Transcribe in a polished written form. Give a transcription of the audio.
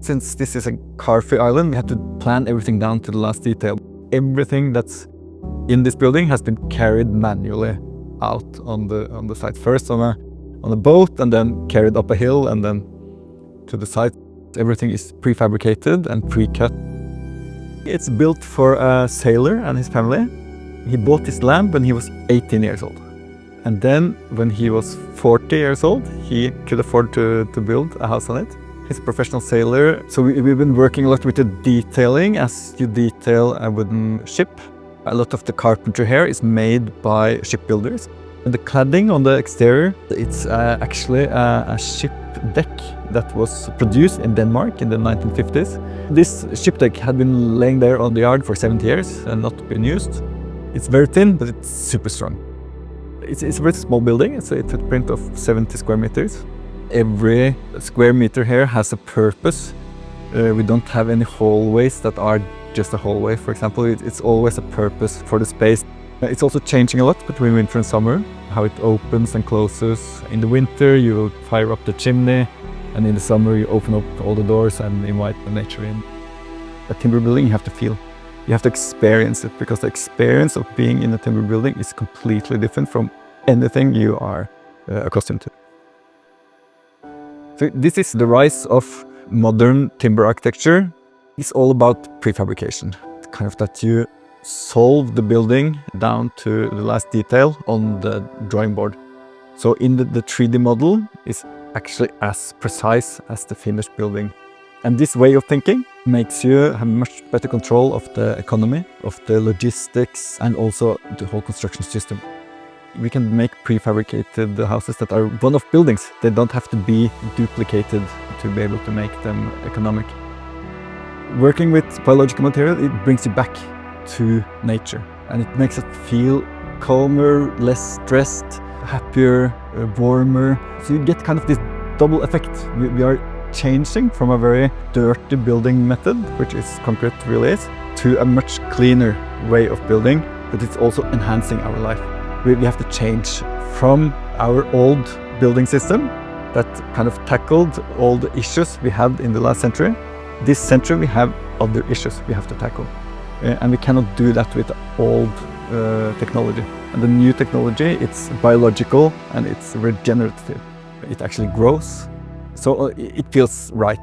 Since this is a car-free island, we have to plan everything down to the last detail. Everything that's in this building has been carried manually out on the site. First on a boat, and then carried up a hill, and then to the site. Everything is prefabricated and pre-cut. It's built for a sailor and his family. He bought this land when he was 18 years old. And then when he was 40 years old, he could afford to build a house on it. He's a professional sailor, so we've been working a lot with the detailing as you detail a wooden ship. A lot of the carpentry here is made by shipbuilders. And the cladding on the exterior, it's actually a ship deck that was produced in Denmark in the 1950s. This ship deck had been laying there on the yard for 70 years and not been used. It's very thin, but it's super strong. It's a very small building. It's a footprint of 70 square meters. Every square meter here has a purpose. We don't have any hallways that are just a hallway, for example. It's always a purpose for the space. It's also changing a lot between winter and summer, how it opens and closes. In the winter, you will fire up the chimney, and in the summer, you open up all the doors and invite the nature in. A timber building, you have to feel. You have to experience it, because the experience of being in a timber building is completely different from anything you are accustomed to. So this is the rise of modern timber architecture. It's all about prefabrication. It's kind of that you solve the building down to the last detail on the drawing board. So in the 3D model is actually as precise as the finished building. And this way of thinking makes you have much better control of the economy, of the logistics, and also the whole construction system. We can make prefabricated houses that are one-off buildings. They don't have to be duplicated to be able to make them economic. Working with biological material, it brings you back to nature, and it makes us feel calmer, less stressed, happier, warmer. So you get kind of this double effect. We are changing from a very dirty building method, which is concrete really is, to a much cleaner way of building, but it's also enhancing our life. We have to change from our old building system that kind of tackled all the issues we had in the last century. This century we have other issues we have to tackle. And we cannot do that with old technology. And the new technology, it's biological and it's regenerative. It actually grows, so it feels right.